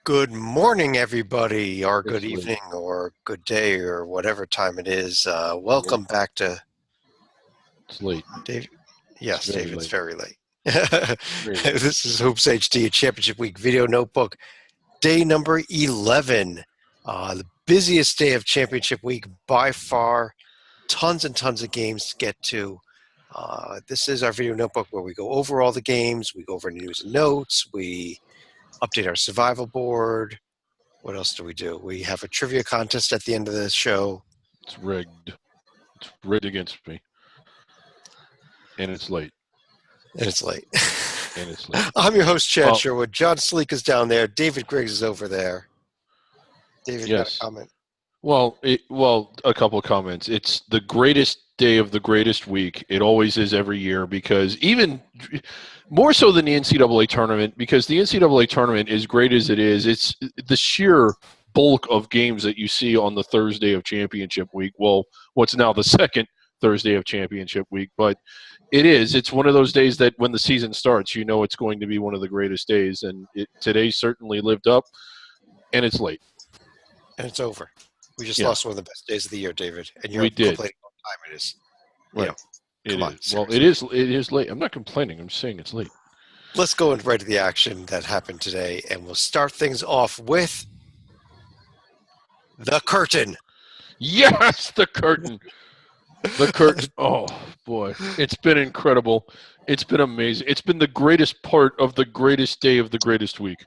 Good morning, everybody, or good It's late. evening, or good day, or whatever time it is. Nope, Welcome back to it's late. Dave. It's Yes, very Dave, it's late. very late. Very late. This is Hoops HD Championship Week Video Notebook, day number 11. The busiest day of Championship Week by far. Tons and tons of games to get to. This is our video notebook where we go over all the games, we go over news and notes, we update our survival board. What else do we do? We have a trivia contest at the end of the show. It's rigged. It's rigged against me. And it's late. And it's late. And it's late. I'm your host, Chad Well, Sherwood. John Sleek is down there. David Griggs is over there. David, got a yes. comment? Well, a couple of comments. It's the greatest day of the greatest week. It always is every year because even more so than the NCAA tournament, because the NCAA tournament, as great as it is, it's the sheer bulk of games that you see on the Thursday of championship week. Well, what's now the second Thursday of championship week, but it's one of those days that when the season starts, you know it's going to be one of the greatest days, and today certainly lived up, and it's late. And it's over. We just Yeah. lost one of the best days of the year, David. And you're We did. complaining what time it is. Right. Come on, Well, seriously. it is late. I'm not complaining. I'm saying it's late. Let's go right to the action that happened today, and we'll start things off with the curtain. Yes, the curtain. The curtain. Oh, boy. It's been incredible. It's been amazing. It's been the greatest part of the greatest day of the greatest week.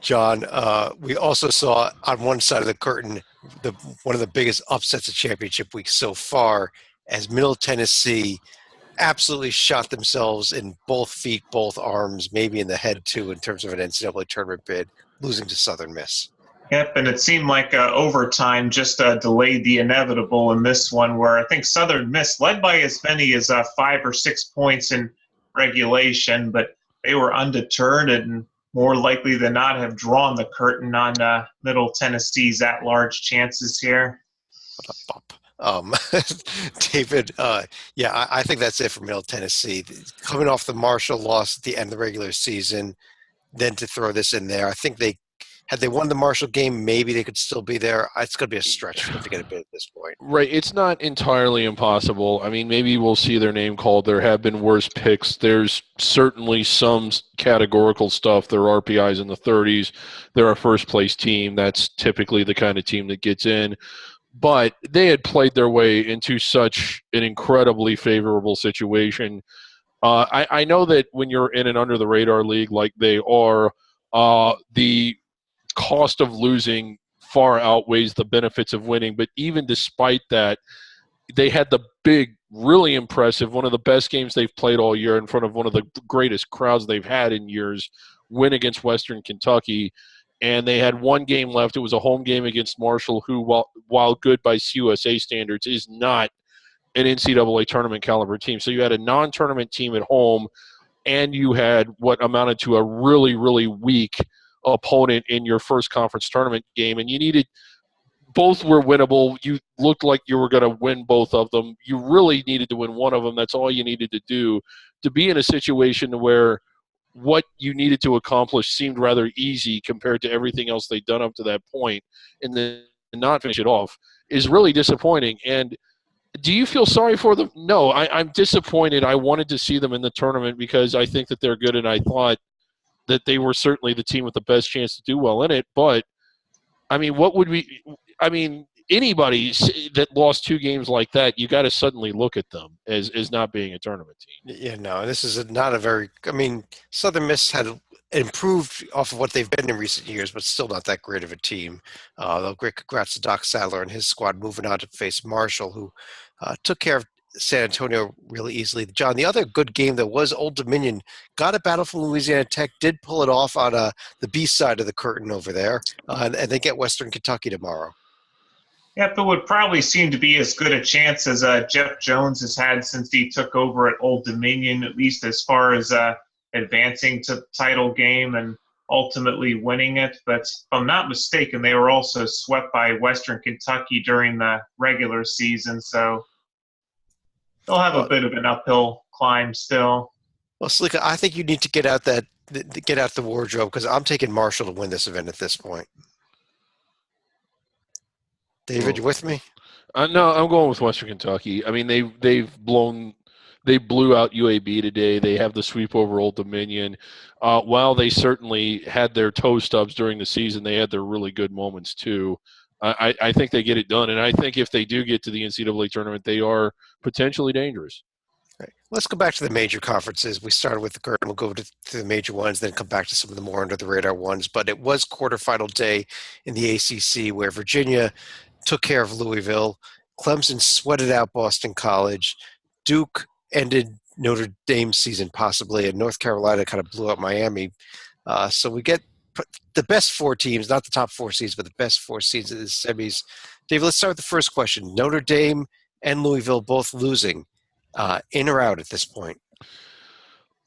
John, we also saw on one side of the curtain one of the biggest upsets of championship week so far, as Middle Tennessee absolutely shot themselves in both feet, both arms, maybe in the head too, in terms of an NCAA tournament bid, losing to Southern Miss. Yep, and it seemed like overtime just delayed the inevitable in this one, where I think Southern Miss led by as many as 5 or 6 points in regulation, but they were undeterred and more likely than not have drawn the curtain on Middle Tennessee's at-large chances here. David, I think that's it for Middle Tennessee. Coming off the Marshall loss at the end of the regular season, then to throw this in there, I think had they won the Marshall game, maybe they could still be there. It's going to be a stretch for them to get a bid at this point. Right. It's not entirely impossible. I mean, maybe we'll see their name called. There have been worse picks. There's certainly some categorical stuff. There are RPIs in the 30s. They're a first-place team. That's typically the kind of team that gets in. But they had played their way into such an incredibly favorable situation. I know that when you're in an under-the-radar league like they are, the cost of losing far outweighs the benefits of winning. But even despite that, they had the big, really impressive, one of the best games they've played all year in front of one of the greatest crowds they've had in years, win against Western Kentucky. And they had one game left. It was a home game against Marshall, who, while good by CUSA standards, is not an NCAA tournament caliber team. So you had a non-tournament team at home, and you had what amounted to a really, really weak opponent in your first conference tournament game. And you needed – both were winnable. You looked like you were going to win both of them. You really needed to win one of them. That's all you needed to do to be in a situation where – what you needed to accomplish seemed rather easy compared to everything else they'd done up to that point, and then not finish it off is really disappointing. And do you feel sorry for them? No, I'm disappointed. I wanted to see them in the tournament because I think that they're good, and I thought that they were certainly the team with the best chance to do well in it. But, I mean, anybody that lost 2 games like that, you got to suddenly look at them as not being a tournament team. Yeah, no, this is not a very – I mean, Southern Miss had improved off of what they've been in recent years, but still not that great of a team. Though great congrats to Doc Sadler and his squad moving on to face Marshall, who took care of San Antonio really easily. John, the other good game that was Old Dominion, got a battle from Louisiana Tech, did pull it off on the B side of the curtain over there, and they get Western Kentucky tomorrow. Yep, it would probably seem to be as good a chance as Jeff Jones has had since he took over at Old Dominion, at least as far as advancing to the title game and ultimately winning it. But if I'm not mistaken, they were also swept by Western Kentucky during the regular season, so they'll have a bit of an uphill climb still. Well, Slika, I think you need to get out that get out the wardrobe because I'm taking Marshall to win this event at this point. David, you with me? No, I'm going with Western Kentucky. I mean, they blew out UAB today. They have the sweep over Old Dominion. While they certainly had their toe stubs during the season, they had their really good moments too. I think they get it done, and I think if they do get to the NCAA tournament, they are potentially dangerous. Right. Let's go back to the major conferences. We started with the GERD. We'll go to the major ones, then come back to some of the more under the radar ones. But it was quarterfinal day in the ACC where Virginia took care of Louisville. Clemson sweated out Boston College. Duke ended Notre Dame's season possibly, and North Carolina kind of blew up Miami. So we get the best four teams, not the top four seeds, but the best four seeds in the semis. Dave, let's start with the first question. Notre Dame and Louisville both losing. In or out at this point?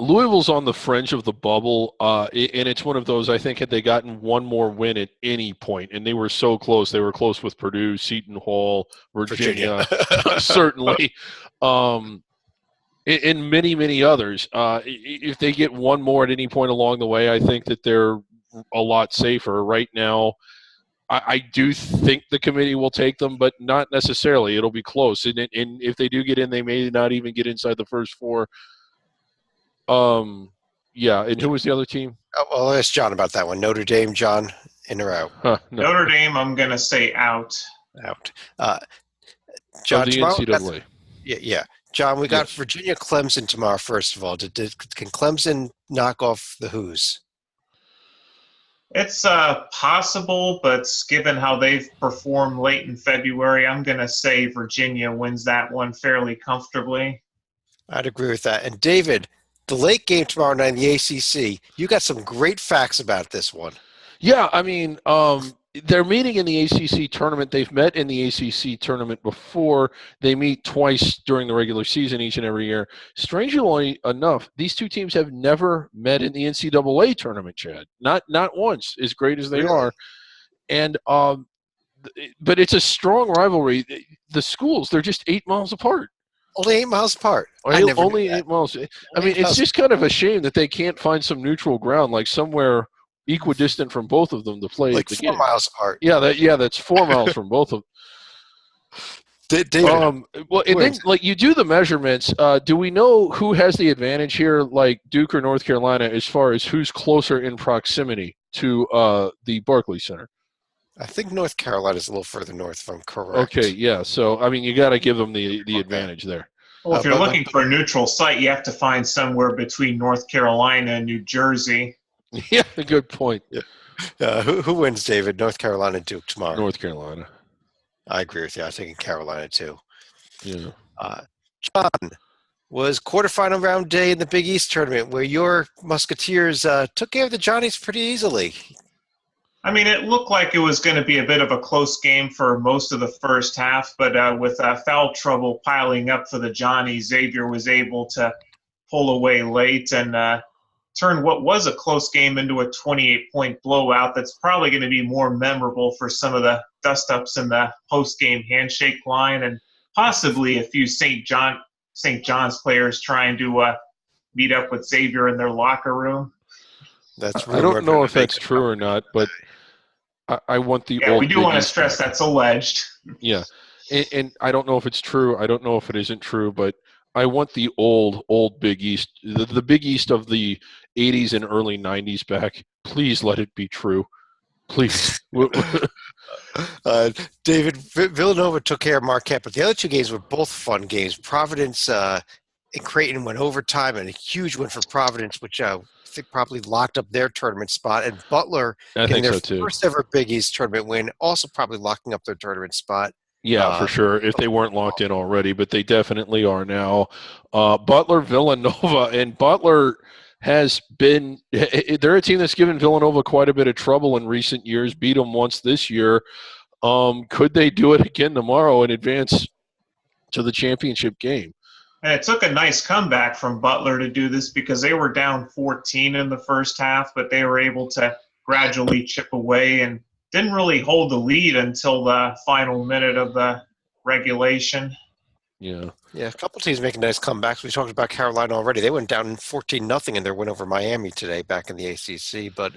Louisville's on the fringe of the bubble, and it's one of those, I think, had they gotten one more win at any point, and they were so close. They were close with Purdue, Seton Hall, Virginia. Certainly, and many, many others. If they get one more at any point along the way, I think that they're a lot safer. Right now, I do think the committee will take them, but not necessarily. It'll be close, and if they do get in, they may not even get inside the first four. Yeah, and who was the other team? Well, I'll ask John about that one. Notre Dame, John, in or out? No. Notre Dame, I'm going to say out. Out. John, the NCAA. Yeah. John, we got Virginia Clemson tomorrow, first of all. Can Clemson knock off the Hoos? It's possible, but given how they've performed late in February, I'm going to say Virginia wins that one fairly comfortably. I'd agree with that. And David, the late game tomorrow night in the ACC, you got some great facts about this one. Yeah, I mean, they're meeting in the ACC tournament. They've met in the ACC tournament before. They meet twice during the regular season each and every year. Strangely enough, these two teams have never met in the NCAA tournament, Chad. Not once, as great as they are. And but it's a strong rivalry. The schools, they're just 8 miles apart. Only 8 miles apart. Only 8 miles. I mean, it's just kind of a shame that they can't find some neutral ground, like somewhere equidistant from both of them to play like the 4 game. miles apart. Yeah, that's 4 miles from both of them. Well, and then like you do the measurements. Do we know who has the advantage here, like Duke or North Carolina, as far as who's closer in proximity to the Barclays Center? I think North Carolina is a little further north, if I'm correct. Okay, yeah. So I mean, you got to give them the advantage there. Well, if you're looking for a neutral site, you have to find somewhere between North Carolina and New Jersey. Yeah, good point. Yeah. Who wins, David? North Carolina, Duke tomorrow. North Carolina. I agree with you. I'm thinking Carolina too. Yeah. John, was quarterfinal round day in the Big East tournament where your Musketeers took care of the Johnnies pretty easily. I mean, it looked like it was going to be a bit of a close game for most of the first half, but with foul trouble piling up for the Johnnies, Xavier was able to pull away late and turn what was a close game into a 28-point blowout that's probably going to be more memorable for some of the dust-ups in the post-game handshake line and possibly a few St. John's players trying to meet up with Xavier in their locker room. I don't know if that's true or not, but I want the old. We do want to stress that's alleged. Yeah, and I don't know if it's true. I don't know if it isn't true, but I want the old Big East, the Big East of the 80s and early 90s back. Please let it be true. Please. David, Villanova took care of Marquette, but the other two games were both fun games. Providence and Creighton went overtime, and a huge win for Providence, which I think probably locked up their tournament spot. And Butler getting their first ever Big East tournament win, also probably locking up their tournament spot. Yeah, for sure, if they weren't locked in already, but they definitely are now. Butler, Villanova, and Butler has been – they're a team that's given Villanova quite a bit of trouble in recent years, beat them once this year. Could they do it again tomorrow and advance to the championship game? And it took a nice comeback from Butler to do this because they were down 14 in the first half, but they were able to gradually chip away and didn't really hold the lead until the final minute of the regulation. Yeah. Yeah, a couple teams making nice comebacks. We talked about Carolina already. They went down 14-0 in their win over Miami today back in the ACC. But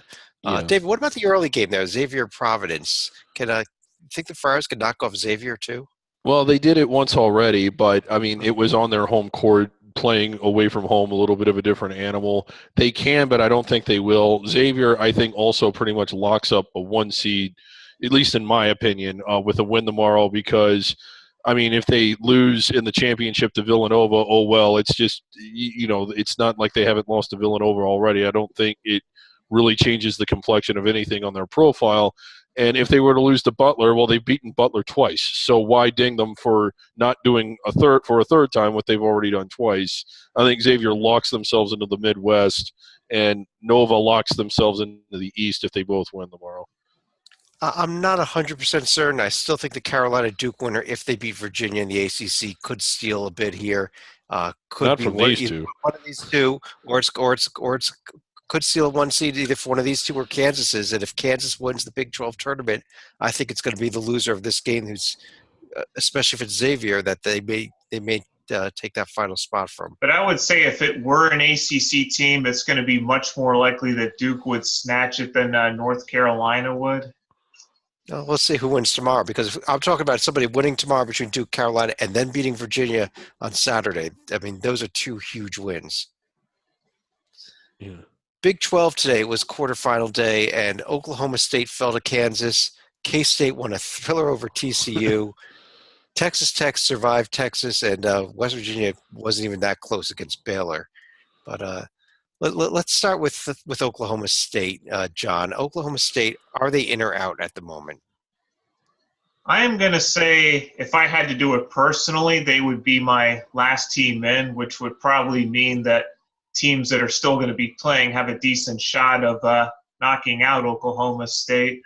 Yeah. David, what about the early game there? Xavier Providence. Can I think the Friars could knock off Xavier too? Well, they did it once already, but I mean, it was on their home court, playing away from home, a little bit of a different animal. They can, but I don't think they will. Xavier, I think, also pretty much locks up a 1 seed, at least in my opinion, with a win tomorrow. Because, I mean, if they lose in the championship to Villanova, oh well. It's just it's not like they haven't lost to Villanova already. I don't think it really changes the complexion of anything on their profile. And if they were to lose to Butler, well, they've beaten Butler twice. So why ding them for not doing a third time what they've already done twice? I think Xavier locks themselves into the Midwest, and Nova locks themselves into the East if they both win tomorrow. I'm not 100% certain. I still think the Carolina Duke winner, if they beat Virginia in the ACC, could steal a bit here. Could Not be from these either two. one of these two, or it's could steal 1 seed either if one of these two or Kansas is. And if Kansas wins the Big 12 tournament, I think it's going to be the loser of this game, who's especially if it's Xavier, that they may take that final spot from. But I would say if it were an ACC team, it's going to be much more likely that Duke would snatch it than North Carolina would. Let's see who wins tomorrow, because I'm talking about somebody winning tomorrow between Duke, Carolina, and then beating Virginia on Saturday. I mean, those are two huge wins. Yeah. Big 12 today was quarterfinal day, and Oklahoma State fell to Kansas. K-State won a thriller over TCU. Texas Tech survived Texas, and West Virginia wasn't even that close against Baylor. But let's start with Oklahoma State, John. Oklahoma State, are they in or out at the moment? I am going to say if I had to do it personally, they would be my last team in, which would probably mean that teams that are still going to be playing have a decent shot of knocking out Oklahoma State.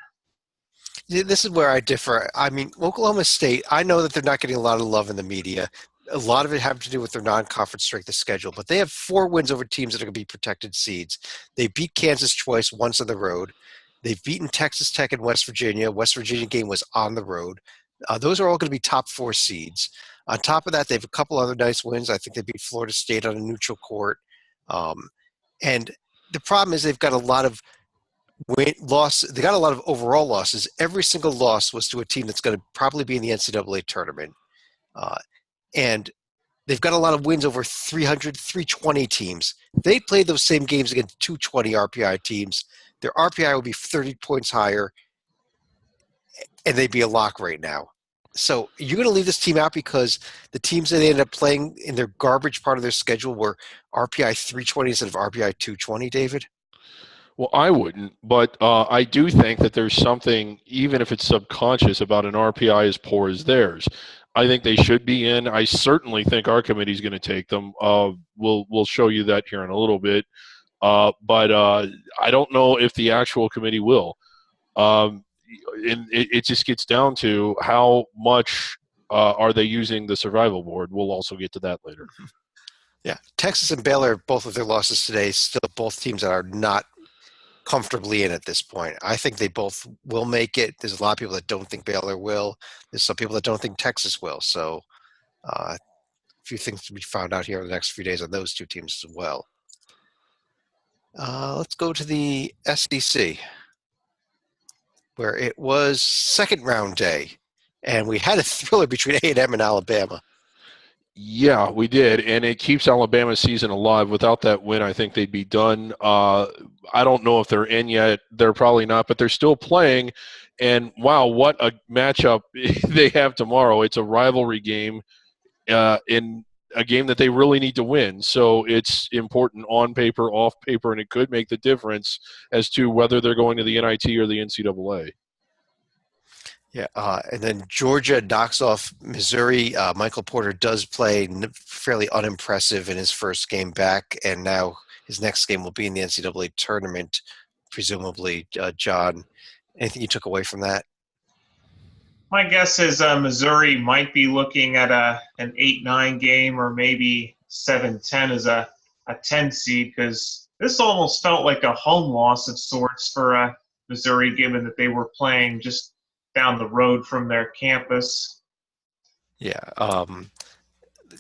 This is where I differ. I mean, Oklahoma State, I know that they're not getting a lot of love in the media. A lot of it having to do with their non-conference strength of schedule, but they have 4 wins over teams that are going to be protected seeds. They beat Kansas twice, once on the road. They've beaten Texas Tech and West Virginia. West Virginia game was on the road. Those are all going to be top 4 seeds. On top of that, they have a couple other nice wins. I think they beat Florida State on a neutral court. And the problem is they've got a lot of they got a lot of overall losses. Every single loss was to a team that's going to probably be in the NCAA tournament. And they've got a lot of wins over 300, 320 teams. They played those same games against 220 RPI teams. Their RPI would be 30 points higher, and they'd be a lock right now. So you're going to leave this team out because the teams that they ended up playing in their garbage part of their schedule were RPI 320 instead of RPI 220, David? Well, I wouldn't, but I do think that there's something, even if it's subconscious, about an RPI as poor as theirs. I think they should be in. I certainly think our committee is going to take them. We'll show you that here in a little bit. But I don't know if the actual committee will. And it just gets down to how much are they using the survival board. We'll also get to that later. Yeah, Texas and Baylor, both of their losses today, still both teams that are not comfortably in at this point. I think they both will make it. There's a lot of people that don't think Baylor will. There's some people that don't think Texas will. So a few things to be found out here in the next few days on those two teams as well. Let's go to the SEC, where it was second round day, and we had a thriller between A&M and Alabama. Yeah, we did, and it keeps Alabama's season alive. Without that win, I think they'd be done. I don't know if they're in yet. They're probably not, but they're still playing. And, wow, what a matchup they have tomorrow. It's a rivalry game in a game that they really need to win. So it's important on paper, off paper, and it could make the difference as to whether they're going to the NIT or the NCAA. Yeah, and then Georgia knocks off Missouri. Michael Porter does play fairly unimpressive in his first game back, and now his next game will be in the NCAA tournament, presumably. John, anything you took away from that? My guess is Missouri might be looking at an 8-9 game or maybe 7-10 as a 10 seed, because this almost felt like a home loss of sorts for Missouri, given that they were playing just down the road from their campus. Yeah,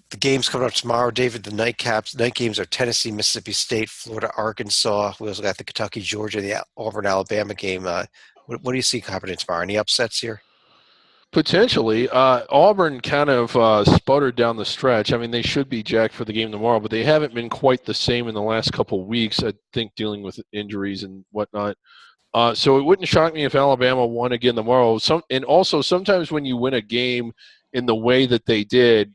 The games coming up tomorrow, David. The night games are Tennessee, Mississippi State, Florida, Arkansas. We also got the Kentucky, Georgia, the Auburn, Alabama game. What do you see happening tomorrow? Any upsets here? Potentially. Auburn kind of sputtered down the stretch. I mean, they should be jacked for the game tomorrow, but they haven't been quite the same in the last couple of weeks, I think, dealing with injuries and whatnot. So it wouldn't shock me if Alabama won again tomorrow. And also, sometimes when you win a game in the way that they did,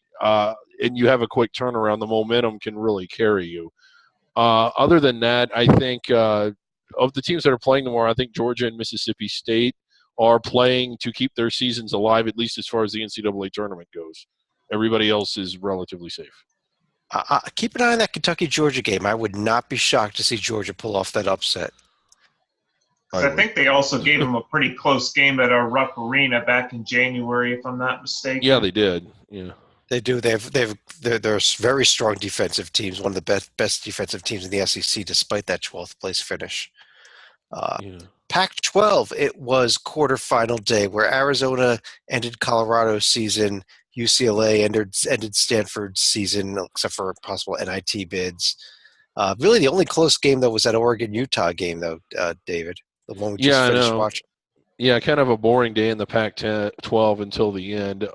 and you have a quick turnaround, the momentum can really carry you. Other than that, I think of the teams that are playing tomorrow, I think Georgia and Mississippi State are playing to keep their seasons alive, at least as far as the NCAA tournament goes. Everybody else is relatively safe. Keep an eye on that Kentucky-Georgia game. I would not be shocked to see Georgia pull off that upset. I think they also gave them a pretty close game at our Rupp Arena back in January, if I'm not mistaken. Yeah, they did. Yeah, they do. They're very strong defensive teams. One of the best defensive teams in the SEC, despite that 12th place finish. Pac-12. It was quarterfinal day where Arizona ended Colorado's season. UCLA ended Stanford's season, except for possible NIT bids. Really, the only close game though was that Oregon-Utah game, though, David. The one we just finished watching. Yeah, kind of a boring day in the Pac-12 until the end.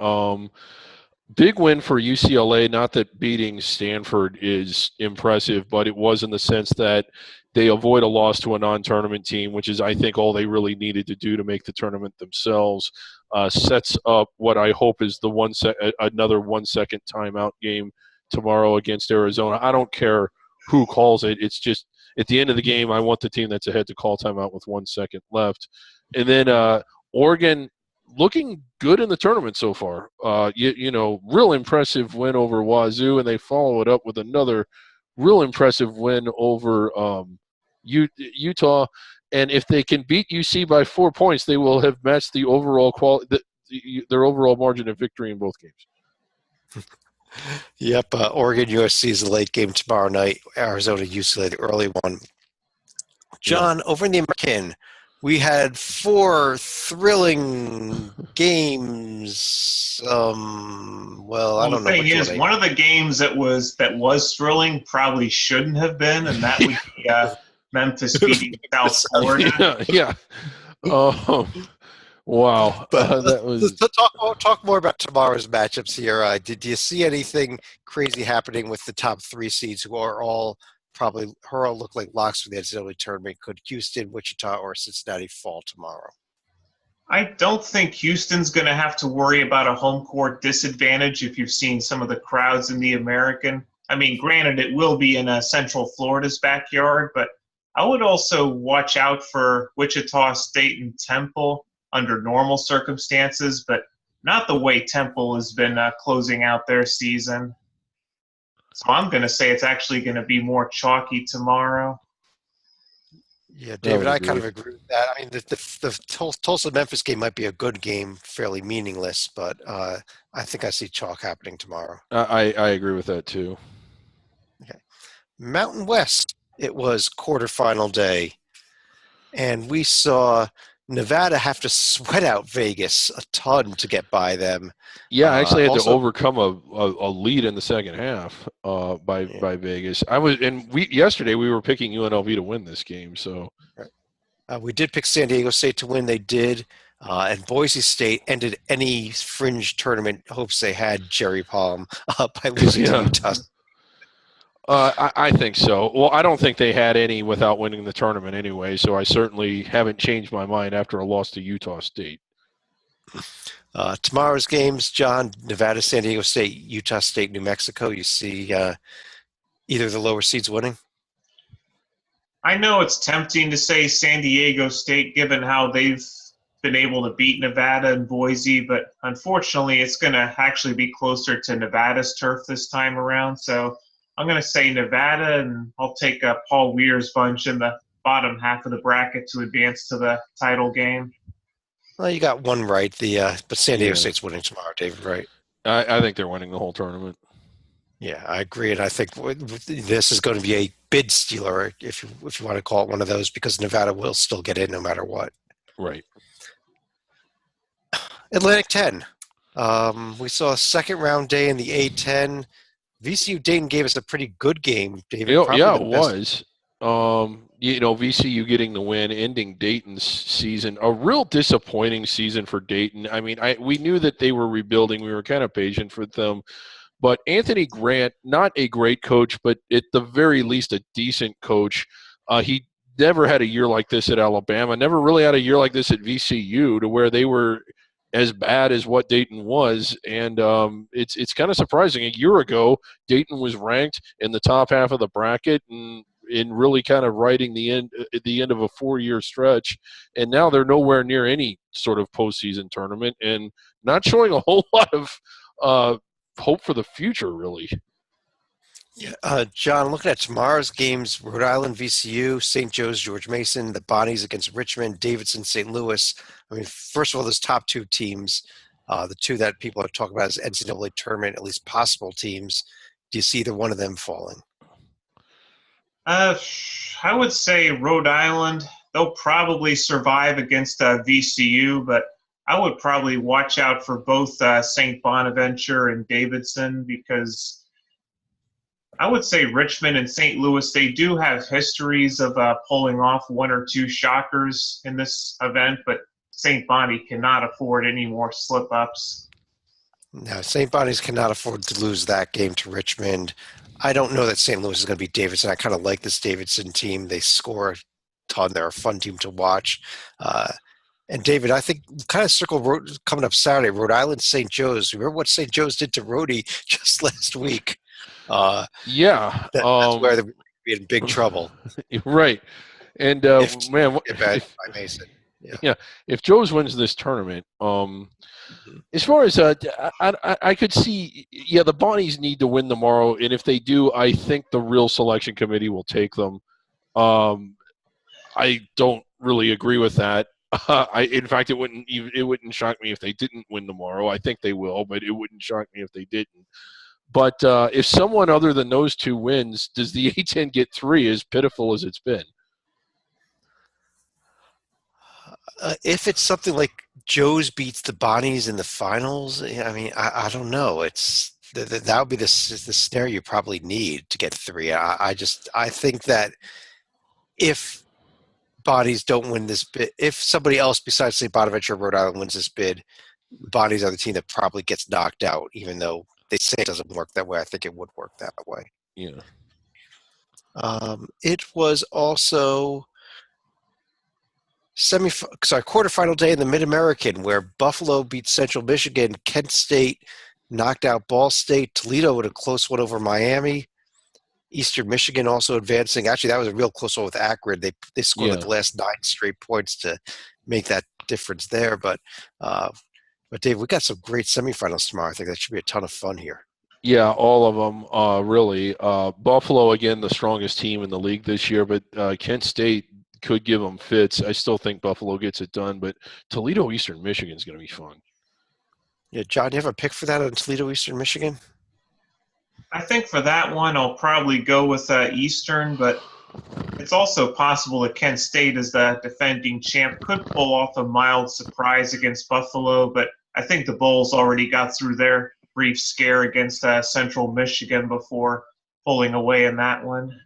Big win for UCLA. Not that beating Stanford is impressive, but it was in the sense that they avoid a loss to a non-tournament team, which is, I think, all they really needed to do to make the tournament themselves. Sets up what I hope is another 1 second timeout game tomorrow against Arizona. I don't care who calls it. It's just at the end of the game, I want the team that's ahead to call timeout with 1 second left. And then Oregon looking good in the tournament so far. Real impressive win over Wazoo, and they follow it up with another real impressive win over Utah. And if they can beat UC by 4 points, they will have matched the overall their overall margin of victory in both games. Yep, Oregon USC is the late game tomorrow night. Arizona UCLA the early one. John, over in the American, we had 4 thrilling games. I don't know. The thing is, one of the games that was thrilling probably shouldn't have been, and that would be Memphis beating South Florida. Yeah. Wow. That was. Talk more about tomorrow's matchups here. Did you see anything crazy happening with the top 3 seeds who are all look like locks for the NCAA tournament? Could Houston, Wichita, or Cincinnati fall tomorrow? I don't think Houston's going to have to worry about a home court disadvantage if you've seen some of the crowds in the American. I mean, granted, it will be in Central Florida's backyard, but I would also watch out for Wichita State and Temple under normal circumstances, but not the way Temple has been closing out their season. So I'm going to say it's actually going to be more chalky tomorrow. Yeah, David, I kind of agree with that. I mean, the Tulsa-Memphis game might be a good game, fairly meaningless, but I think I see chalk happening tomorrow. I agree with that, too. Okay. Mountain West, it was quarterfinal day, and we saw Nevada have to sweat out Vegas a ton to get by them. Yeah, I actually had to overcome a lead in the second half by Vegas. Yesterday we were picking UNLV to win this game. So we did pick San Diego State to win. They did, and Boise State ended any fringe tournament hopes they had. Jerry Palm by losing to Utah. I think so. Well, I don't think they had any without winning the tournament anyway, so I certainly haven't changed my mind after a loss to Utah State. Tomorrow's games, John, Nevada, San Diego State, Utah State, New Mexico. You see either of the lower seeds winning? I know it's tempting to say San Diego State given how they've been able to beat Nevada and Boise, but unfortunately it's going to actually be closer to Nevada's turf this time around, so I'm going to say Nevada, and I'll take Paul Weir's bunch in the bottom half of the bracket to advance to the title game. Well, you got one right. But San Diego State's winning tomorrow, David, right? I think they're winning the whole tournament. Yeah, I agree, and I think this is going to be a bid stealer, if you want to call it one of those, because Nevada will still get in no matter what. Right. Atlantic 10. We saw a second round day in the A10. VCU Dayton gave us a pretty good game, David. Probably Yeah, the it best. was. VCU getting the win, ending Dayton's season. A real disappointing season for Dayton. I mean, we knew that they were rebuilding. We were kind of patient for them. But Anthony Grant, not a great coach, but at the very least a decent coach. He never had a year like this at Alabama, never really had a year like this at VCU to where they were as bad as what Dayton was. And it's kind of surprising. A year ago, Dayton was ranked in the top half of the bracket and in really kind of writing the end of a 4-year stretch. And now they're nowhere near any sort of postseason tournament and not showing a whole lot of hope for the future, really. Yeah, John, looking at tomorrow's games, Rhode Island, VCU, St. Joe's, George Mason, the Bonnies against Richmond, Davidson, St. Louis. I mean, first of all, those top two teams, the two that people are talking about as NCAA tournament, at least possible teams, do you see either one of them falling? I would say Rhode Island. They'll probably survive against VCU, but I would probably watch out for both St. Bonaventure and Davidson because I would say Richmond and St. Louis, they do have histories of pulling off one or two shockers in this event, but St. Bonnie cannot afford any more slip-ups. No, St. Bonnie's cannot afford to lose that game to Richmond. I don't know that St. Louis is going to beat Davidson. I kind of like this Davidson team. They score a ton. They're a fun team to watch. And David, I think kind of coming up Saturday, Rhode Island, St. Joe's. Remember what St. Joe's did to Rhodey just last week? Yeah. That's where they're in big trouble. Right. And, man, by Mason. Yeah, if Joe's wins this tournament, as far as I could see, the Bonnies need to win tomorrow, and if they do, I think the real selection committee will take them. I don't really agree with that. In fact, it wouldn't shock me if they didn't win tomorrow. I think they will, but it wouldn't shock me if they didn't. But if someone other than those two wins, does the A10 get 3? As pitiful as it's been? If it's something like Joe's beats the Bonnies in the finals, I mean, I don't know. It's that would be the scenario you probably need to get 3. I think that if Bonnies don't win this bid, if somebody else besides St. Bonaventure or Rhode Island wins this bid, Bonnies are the team that probably gets knocked out, even though they say it doesn't work that way. I think it would work that way. Yeah. It was also quarterfinal day in the Mid-American where Buffalo beat Central Michigan, Kent State knocked out Ball State, Toledo with a close one over Miami, Eastern Michigan also advancing. Actually, that was a real close one with Akron. They scored like the last 9 straight points to make that difference there. But Dave, we got some great semifinals tomorrow. I think that should be a ton of fun here. Yeah, all of them, really. Buffalo, again, the strongest team in the league this year, but Kent State could give them fits. I still think Buffalo gets it done, but Toledo Eastern Michigan is going to be fun. Yeah, John, do you have a pick for that on Toledo Eastern Michigan? I think for that one, I'll probably go with Eastern, but it's also possible that Kent State, as the defending champ, could pull off a mild surprise against Buffalo, but I think the Bulls already got through their brief scare against Central Michigan before pulling away in that one.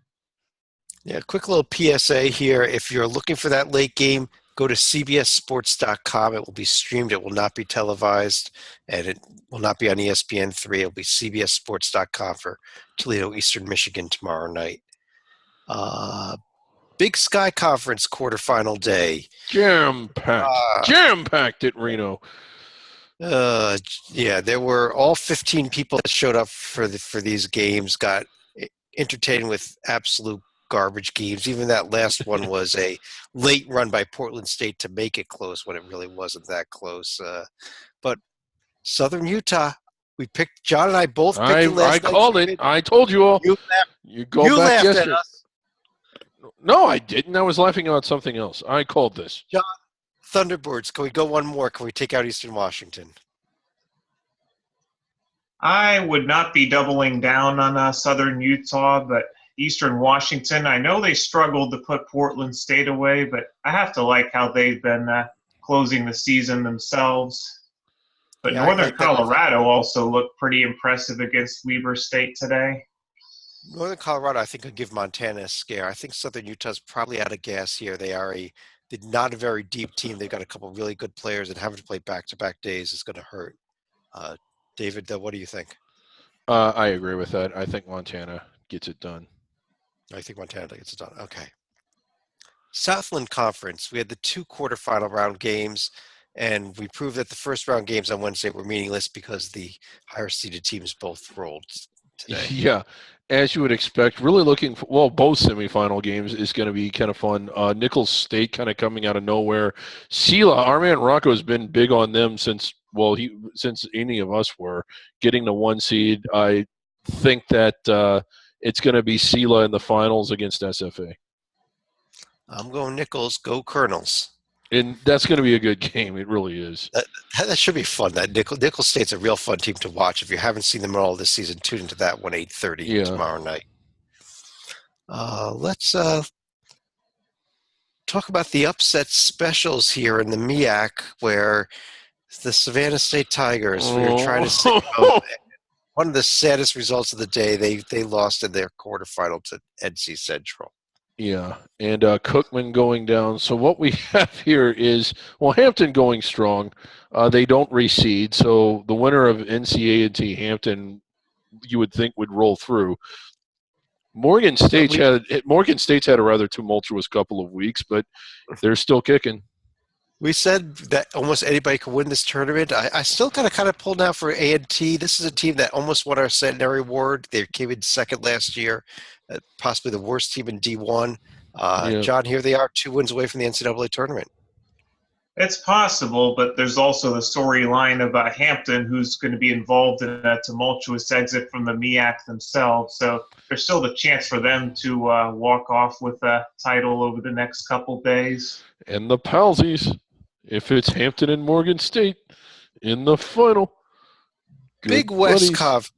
Yeah, quick little PSA here. If you're looking for that late game, go to cbssports.com. It will be streamed. It will not be televised, and it will not be on ESPN3. It will be cbssports.com for Toledo Eastern Michigan tomorrow night. Big Sky Conference quarterfinal day. Jam-packed at Reno. Yeah, there were all 15 people that showed up for these games got entertained with absolute garbage games. Even that last one was a late run by Portland State to make it close when it really wasn't that close. But Southern Utah, John and I both picked it last night. I called it. I told you all. You laughed at us. No, I didn't. I was laughing about something else. I called this. John, Thunderbirds, can we go one more? Can we take out Eastern Washington? I would not be doubling down on Southern Utah, but Eastern Washington, I know they struggled to put Portland State away, but I have to like how they've been closing the season themselves. But Yeah, Northern Colorado also looked pretty impressive against Weber State today. Northern Colorado, I think, could give Montana a scare. I think Southern Utah's probably out of gas here. They're not a very deep team. They've got a couple of really good players, and having to play back-to-back days is going to hurt. David, what do you think? I agree with that. I think Montana gets it done. I think Montana gets it done. Okay. Southland Conference, we had the 2 quarterfinal round games, and we proved that the first round games on Wednesday were meaningless because the higher seeded teams both rolled today. Yeah, as you would expect. Really looking for, well, both semifinal games is going to be kind of fun. Nicholls State kind of coming out of nowhere. Sela, our man Rocco has been big on them since any of us were getting the 1 seed. I think that it's going to be Sela in the finals against SFA. I'm going Nicholls, go Colonels. And that's going to be a good game. It really is. That should be fun. That Nicholls State's a real fun team to watch. If you haven't seen them at all this season, tune into that one 8:30 tomorrow night. Let's talk about the upset specials here in the MEAC, where the Savannah State Tigers. We were trying to say one of the saddest results of the day. They lost in their quarterfinal to NC Central. Yeah, and Cookman going down. So what we have here is, well, Hampton going strong. They don't reseed, so the winner of NCA&T Hampton, you would think, would roll through. Morgan State's had a rather tumultuous couple of weeks, but they're still kicking. We said that almost anybody could win this tournament. I still kind of pulled out for A&T. This is a team that almost won our Centenary Award. They came in second last year, possibly the worst team in D1. John, here they are, 2 wins away from the NCAA tournament. It's possible, but there's also the storyline of Hampton, who's going to be involved in a tumultuous exit from the MEAC themselves. So there's still the chance for them to walk off with a title over the next couple days. And the Palsies, if it's Hampton and Morgan State in the final. Big West Conference.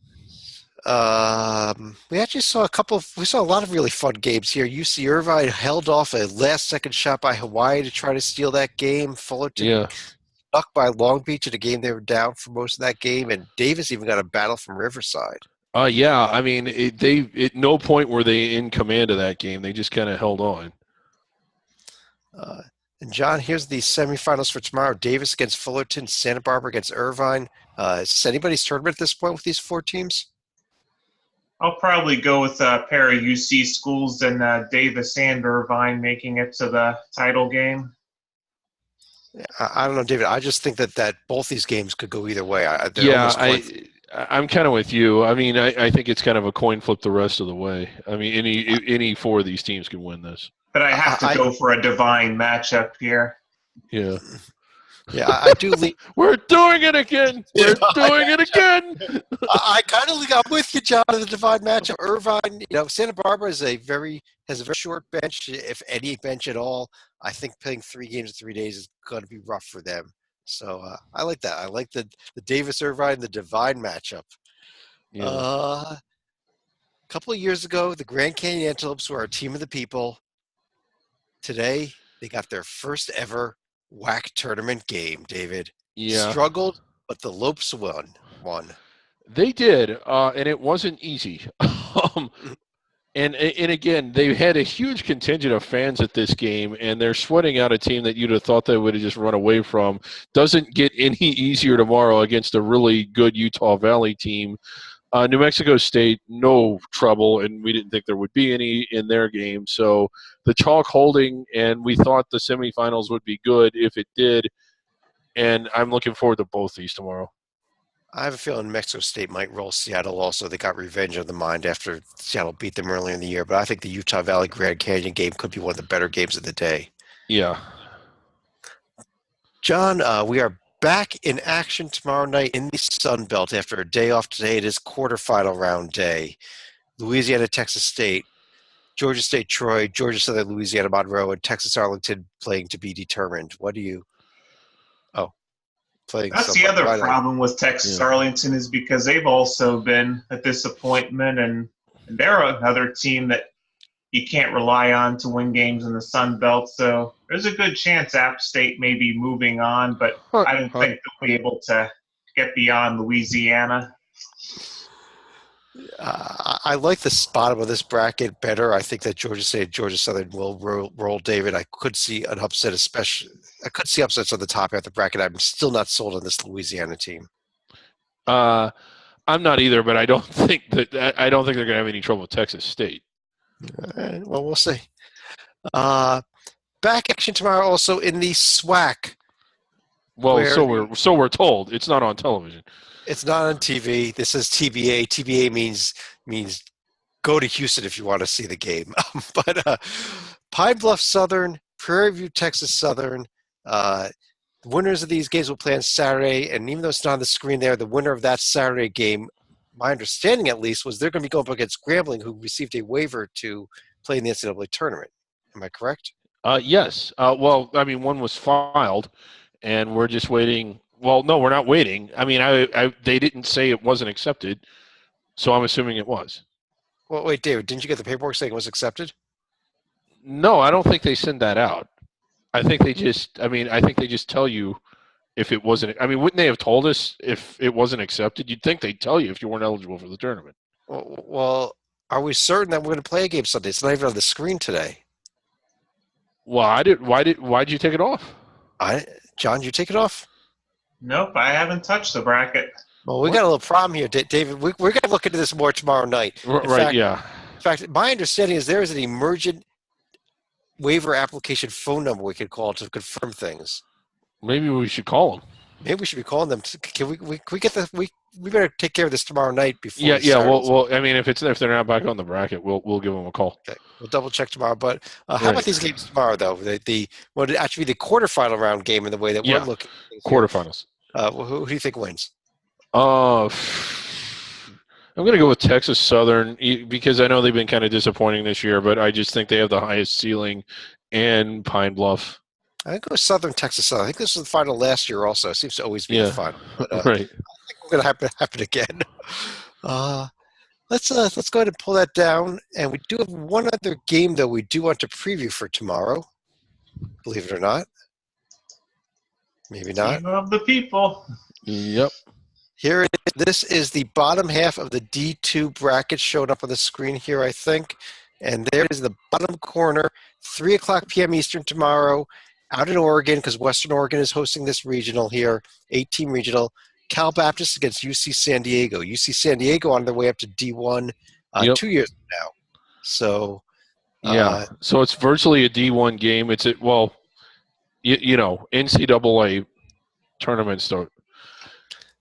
We actually saw a lot of really fun games here. UC Irvine held off a last-second shot by Hawaii to try to steal that game. Fullerton stuck by Long Beach in a game they were down for most of that game, and Davis even got a battle from Riverside. I mean, at no point were they in command of that game. They just kind of held on. And John, here's the semifinals for tomorrow. Davis against Fullerton, Santa Barbara against Irvine. Is this anybody's tournament at this point with these 4 teams? I'll probably go with a pair of UC schools and Davis and Irvine making it to the title game. I don't know, David. I just think that both these games could go either way. I'm kind of with you. I mean, I think it's kind of a coin flip the rest of the way. I mean, any 4 of these teams can win this. But I have to go for a divine matchup here. Yeah. Yeah, I do. We're doing it again. We're doing it again. I'm with you, John, in the divine matchup. Irvine, Santa Barbara has a very short bench, if any bench at all. I think playing 3 games in 3 days is going to be rough for them. So I like that. I like the Davis Irvine, the divine matchup. Yeah. A couple of years ago, the Grand Canyon Antelopes were our team of the people. Today, they got their first ever WAC tournament game, David. Yeah. Struggled, but the Lopes won. They did, and it wasn't easy. And again, they had a huge contingent of fans at this game, and they're sweating out a team that you'd have thought they would have just run away from. Doesn't get any easier tomorrow against a really good Utah Valley team. New Mexico State, no trouble, and we didn't think there would be any in their game. So the chalk holding, and we thought the semifinals would be good if it did, and I'm looking forward to both these tomorrow. I have a feeling New Mexico State might roll Seattle also. They got revenge on the mind after Seattle beat them earlier in the year, but I think the Utah Valley Grand Canyon game could be one of the better games of the day. Yeah. John, we are back in action tomorrow night in the Sun Belt after a day off today. It is quarterfinal round day. Louisiana, Texas State, Georgia State, Troy, Georgia Southern, Louisiana, Monroe, and Texas Arlington playing to be determined. That's the other problem with Texas Arlington is because they've also been a disappointment, and they're another team that you can't rely on to win games in the Sun Belt. So there's a good chance App State may be moving on, but I don't think they'll be able to get beyond Louisiana. I like the bottom of this bracket better. I think that Georgia State, Georgia Southern will roll David. I could see an upset, especially. I could see upsets on the top half of the bracket. I'm still not sold on this Louisiana team. I'm not either, but I don't think they're going to have any trouble with Texas State. Well, we'll see. Back action tomorrow, also in the SWAC. Well, so we're told. It's not on television. It's not on TV. This is TBA. TBA means go to Houston if you want to see the game. But Pine Bluff Southern, Prairie View, Texas Southern. The winners of these games will play on Saturday, and even though it's not on the screen there, the winner of that Saturday game, my understanding at least, was they're going to be going up against Grambling, who received a waiver to play in the NCAA tournament. Am I correct? Yes. Well, I mean, one was filed, and we're just waiting. Well, no, we're not waiting. I mean, they didn't say it wasn't accepted, so I'm assuming it was. Well, wait, David, didn't you get the paperwork saying it was accepted? No, I don't think they send that out. I think they just tell you if it wasn't. I mean, wouldn't they have told us if it wasn't accepted? You'd think they'd tell you if you weren't eligible for the tournament. Well, are we certain that we're going to play a game Sunday? It's not even on the screen today. Well, why'd you take it off? John, you take it off? Nope, I haven't touched the bracket. Well, we got a little problem here, David. We're going to look into this more tomorrow night. Yeah. In fact, my understanding is there is an emergent waiver application phone number we could call to confirm things. Maybe we should call them. Maybe we should be calling them. Can we get the we better take care of this tomorrow night before. Yeah. Well, I mean, if they're not back on the bracket, we'll give them a call. Okay, we'll double check tomorrow. But how about these games tomorrow, though? The what would actually be the quarterfinal round game in the way that we're looking. Quarterfinals. Who do you think wins? I'm going to go with Texas Southern because I know they've been kind of disappointing this year, but I just think they have the highest ceiling, and Pine Bluff. I think it was Southern Texas Southern. I think this was the final last year also. It seems to always be the final. But, right. I think we're going to happen again. Let's go ahead and pull that down. And we do have one other game, though, we do want to preview for tomorrow. Believe it or not. Maybe not. Team of the people. Yep. Here it is. This is the bottom half of the D2 bracket showing up on the screen here, I think. And there is the bottom corner, 3 o'clock p.m. Eastern tomorrow, out in Oregon, because Western Oregon is hosting this regional here, 8-team regional. Cal Baptist against UC San Diego. UC San Diego on their way up to D1 2 years from now. So, so it's virtually a D1 game. It's NCAA tournament start.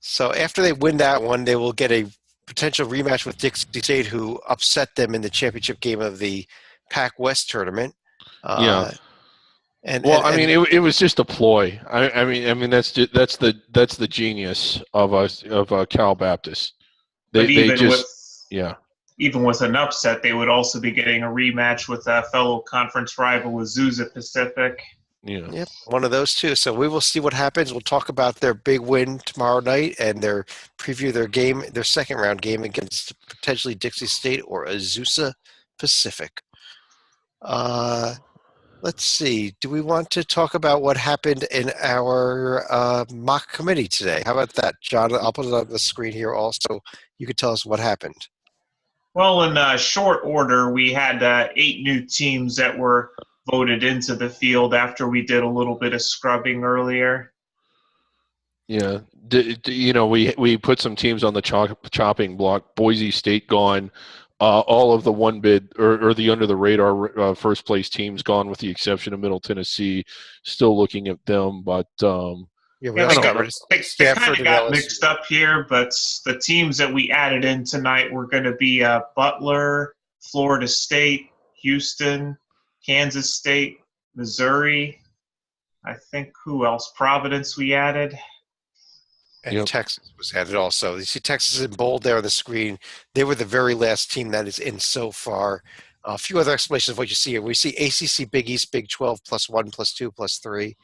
So after they win that one, they will get a potential rematch with Dixie State, who upset them in the championship game of the Pac West tournament. It was just a ploy. I mean that's the genius of Cal Baptist. Even with an upset, they would also be getting a rematch with a fellow conference rival, Azusa Pacific. Yeah. Yep, one of those two. So we will see what happens. We'll talk about their big win tomorrow night and their preview their second round game against potentially Dixie State or Azusa Pacific. Let's see. Do we want to talk about what happened in our mock committee today? How about that, John? I'll put it on the screen here also. You could tell us what happened. Well, in short order, we had 8 new teams that were voted into the field after we did a little bit of scrubbing earlier. Yeah. We put some teams on the chopping block. Boise State gone. All of the one bid or the under the radar first place teams gone, with the exception of Middle Tennessee. Still looking at them, but they kind of got mixed up here. But the teams that we added in tonight were going to be Butler, Florida State, Houston, Kansas State, Missouri. I think who else? Providence we added. And Texas was added also. You see Texas in bold there on the screen. They were the very last team that is in so far. A few other explanations of what you see here. We see ACC, Big East, Big 12, +1, +2, +3.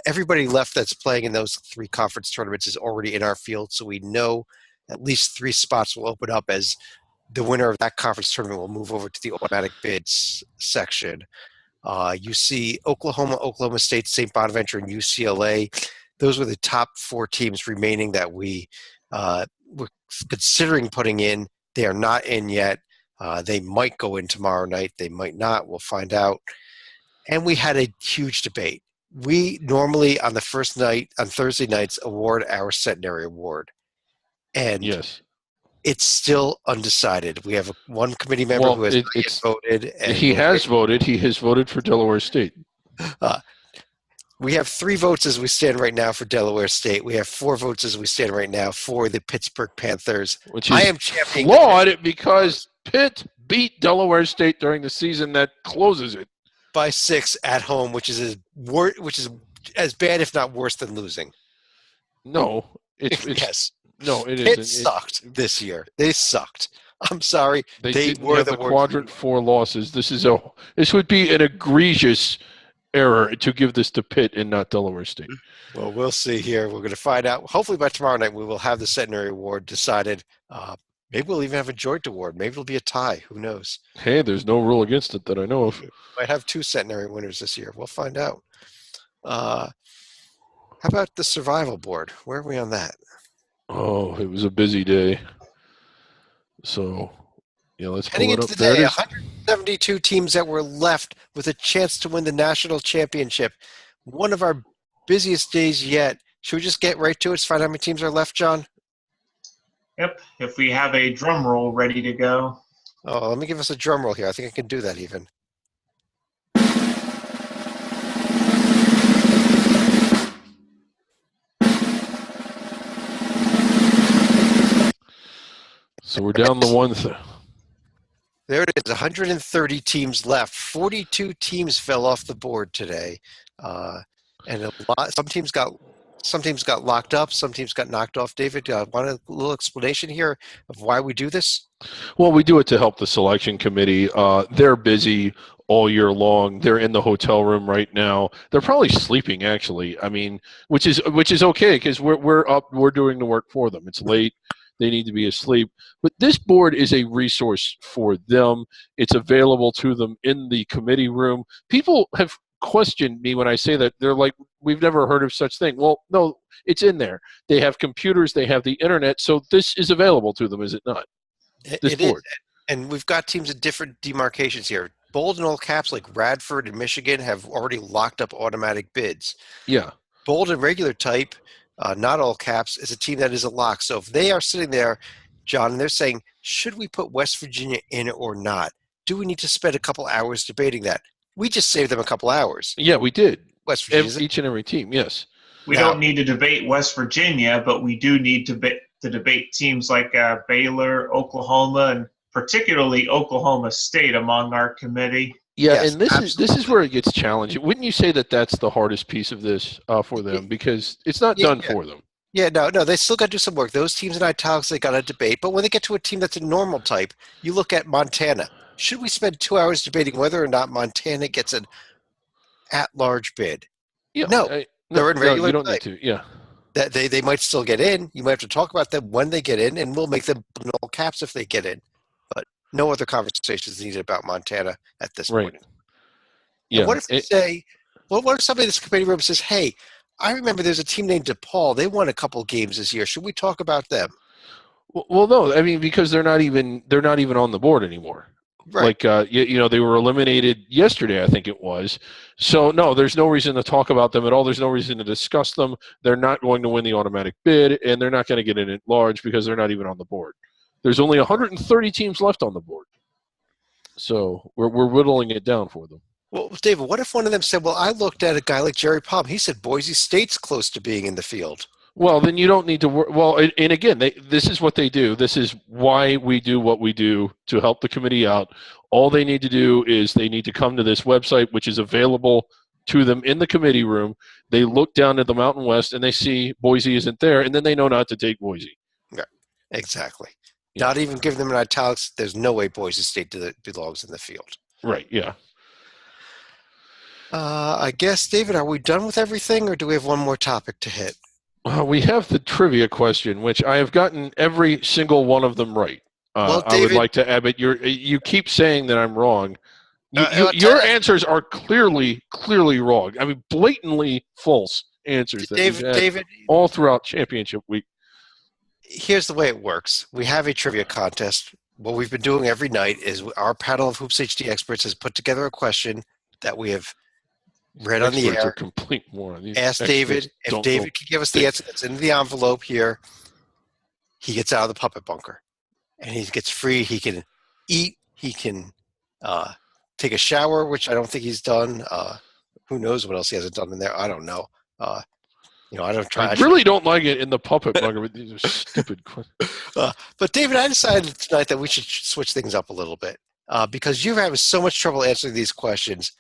Everybody left that's playing in those 3 conference tournaments is already in our field, so we know at least 3 spots will open up as the winner of that conference tournament will move over to the automatic bids section. You see Oklahoma, Oklahoma State, St. Bonaventure, and UCLA. those were the top 4 teams remaining that we were considering putting in. They are not in yet. They might go in tomorrow night. They might not. We'll find out. And we had a huge debate. We normally, on the first night, on Thursday nights, award our Centenary Award. And Yes. it's still undecided. We have one committee member who has not yet voted. And he has voted. He has voted for Delaware State. We have 3 votes as we stand right now for Delaware State. We have 4 votes as we stand right now for the Pittsburgh Panthers. Which is flawed because Pitt beat Delaware State during the season that closes it. By 6 at home, which is as bad, if not worse, than losing. No. It's yes. No, it Pitt isn't. sucked this year. They sucked. I'm sorry. They were the quadrant 4 losses. This would be an egregious error to give this to Pitt and not Delaware State. Well, we'll see here. We're going to find out. Hopefully by tomorrow night we will have the Centenary Award decided. Maybe we'll even have a joint award. Maybe it'll be a tie. Who knows? Hey, there's no rule against it that I know of. We might have 2 Centenary winners this year. We'll find out. How about the survival board? Where are we on that? Oh, it was a busy day. So, yeah, let's pull Heading it into up. the day, 172 teams that were left with a chance to win the national championship. One of our busiest days yet. Should we just get right to it? Find out how many teams are left, John? Yep. If we have a drum roll ready to go. Oh, let me give us a drum roll here. I think I can do that even. So we're down the one. There it is, 130 teams left. 42 teams fell off the board today. And a lot. Some teams got locked up. Some teams got knocked off. David, want a little explanation here of why we do this? Well, we do it to help the selection committee. They're busy all year long. They're in the hotel room right now. They're probably sleeping, actually. I mean, which is okay because we're up. We're doing the work for them. It's late. They need to be asleep. But this board is a resource for them. It's available to them in the committee room. People have questioned me when I say that. They're like, we've never heard of such thing. Well, no, it's in there. They have computers. They have the internet. So this is available to them, is it not? This board. Is. And we've got teams at different demarcations here. Bold and all caps like Radford and Michigan have already locked up automatic bids. Yeah. Bold and regular type, not all caps, is a team that is a lock. So if they are sitting there, John, and they're saying, should we put West Virginia in or not? Do we need to spend a couple hours debating that? We just saved them a couple hours. Yeah, we did. West Virginia. Each and every team, yes. We don't need to debate West Virginia, but we do need to debate teams like Baylor, Oklahoma, and particularly Oklahoma State among our committee. Yeah, Yes, and this is where it gets challenging. Wouldn't you say that that's the hardest piece of this for them because it's not done for them? Yeah, no, they still got to do some work. Those teams in italics, they got to debate. But when they get to a team that's a normal type, you look at Montana. Should we spend 2 hours debating whether or not Montana gets an at-large bid? Yeah, no, they're in regular you don't type. need to, yeah. That they might still get in. You might have to talk about them when they get in, and we'll make them all caps if they get in. But no other conversations needed about Montana at this point. Yeah. And what if they say, well, what if somebody in this committee room says, hey, I remember there's a team named DePaul. They won a couple games this year. Should we talk about them? Well, no. I mean, because they're not even on the board anymore. Right. Like, they were eliminated yesterday, I think it was. So, no, there's no reason to talk about them at all. There's no reason to discuss them. They're not going to win the automatic bid, and they're not going to get in at large because they're not even on the board. There's only 130 teams left on the board. So we're whittling it down for them. Well, David, what if one of them said, well, I looked at a guy like Jerry Palm. He said Boise State's close to being in the field. Well, then you don't need to work. Well, and again, this is what they do. This is why we do what we do to help the committee out. All they need to do is they need to come to this website, which is available to them in the committee room. They look down at the Mountain West, and they see Boise isn't there, and then they know not to take Boise. Yeah, exactly. Yeah. Not even give them an italics. There's no way Boise State belongs in the field. Right, yeah. I guess, David, are we done with everything, or do we have one more topic to hit? We have the trivia question, which I have gotten every single one of them right. Well, David, I would like to add, but you keep saying that I'm wrong. Your answers are clearly wrong. I mean, blatantly false answers that David, we've had David, all throughout championship week. here's the way it works. We have a trivia contest. What we've been doing every night is our panel of Hoops HD experts has put together a question that we have read on the Experts are air. complete more. These Ask experts David. If don't David know. can give us the answer that's in the envelope here, he gets out of the puppet bunker. And he gets free. He can eat. He can take a shower, which I don't think he's done. Who knows what else he hasn't done in there? I don't know. I don't try. I really don't like it in the puppet bunker, but these are stupid questions. But David, I decided tonight that we should switch things up a little bit because you're having so much trouble answering these questions.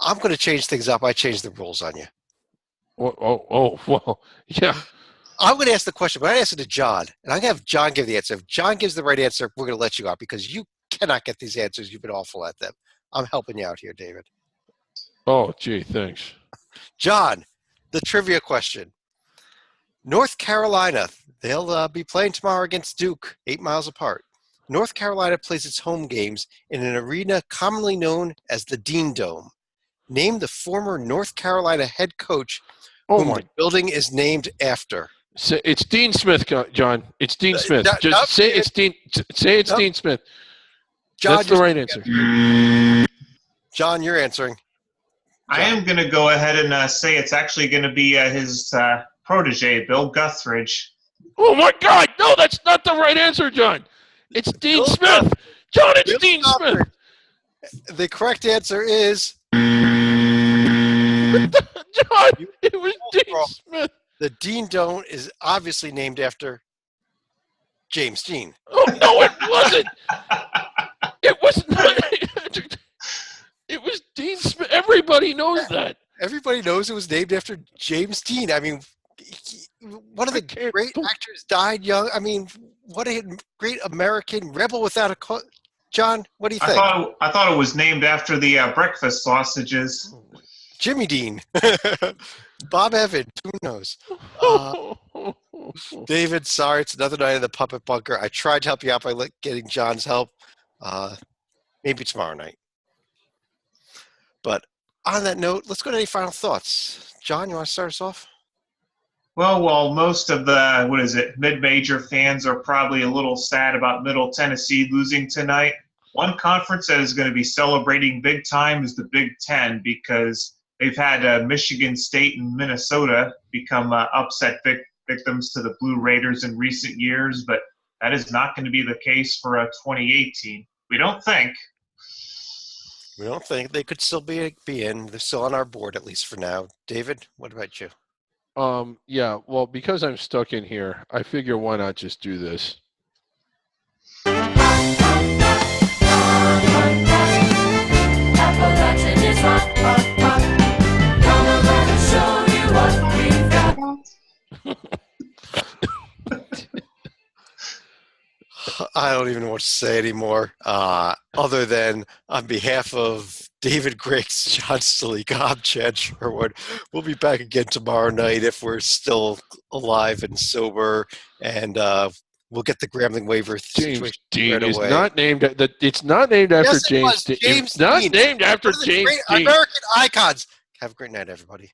I'm going to change things up. I changed the rules on you. Well, yeah. I'm going to ask the question, but I ask it to John, and I'm going to have John give the answer. If John gives the right answer, we're going to let you out because you cannot get these answers. You've been awful at them. I'm helping you out here, David. Oh, gee, thanks. John, the trivia question. North Carolina, they'll be playing tomorrow against Duke, 8 miles apart. North Carolina plays its home games in an arena commonly known as the Dean Dome. Name the former North Carolina head coach whom the building is named after. So it's Dean Smith, John. It's Dean Smith. Just say it's Dean. Say it's Dean Smith. John, that's the right answer. John, you're answering. I am going to go ahead and say it's actually going to be his protege, Bill Guthridge. Oh, my God. No, that's not the right answer, John. It's Dean Smith. John, it's Dean Smith. The correct answer is... John, it was Dean Smith. The Dean Dome is obviously named after James Dean. Oh, no, it wasn't. It was not. It was Dean Smith. Everybody knows that. Everybody knows it was named after James Dean. I mean, one of the great actors died young. I mean, what a great American rebel without a cause. John, what do you think? I thought it was named after the breakfast sausages. Jimmy Dean. Bob Evans, who knows? David, sorry, it's another night in the puppet bunker. I tried to help you out by getting John's help. Maybe tomorrow night. But on that note, let's go to any final thoughts. John, you want to start us off? Well, while most of the, mid-major fans are probably a little sad about Middle Tennessee losing tonight, one conference that is going to be celebrating big time is the Big Ten because they've had Michigan State and Minnesota become upset victims to the Blue Raiders in recent years, but that is not going to be the case for 2018. We don't think. We don't think. They could still be in. They're still on our board, at least for now. David, what about you? Yeah, well, because I'm stuck in here, I figure why not just do this? Appalachian is hot, hot, hot. Come on, let us show you what we've got. I don't even know what to say anymore, other than on behalf of David Griggs, John Stalik, I'm Chad Sherwood. We'll be back again tomorrow night if we're still alive and sober, and we'll get the Grambling waiver James Dean right is away. not named. It's not named after Yes, James Dean. It's not named after James Dean. American icons. Have a great night, everybody.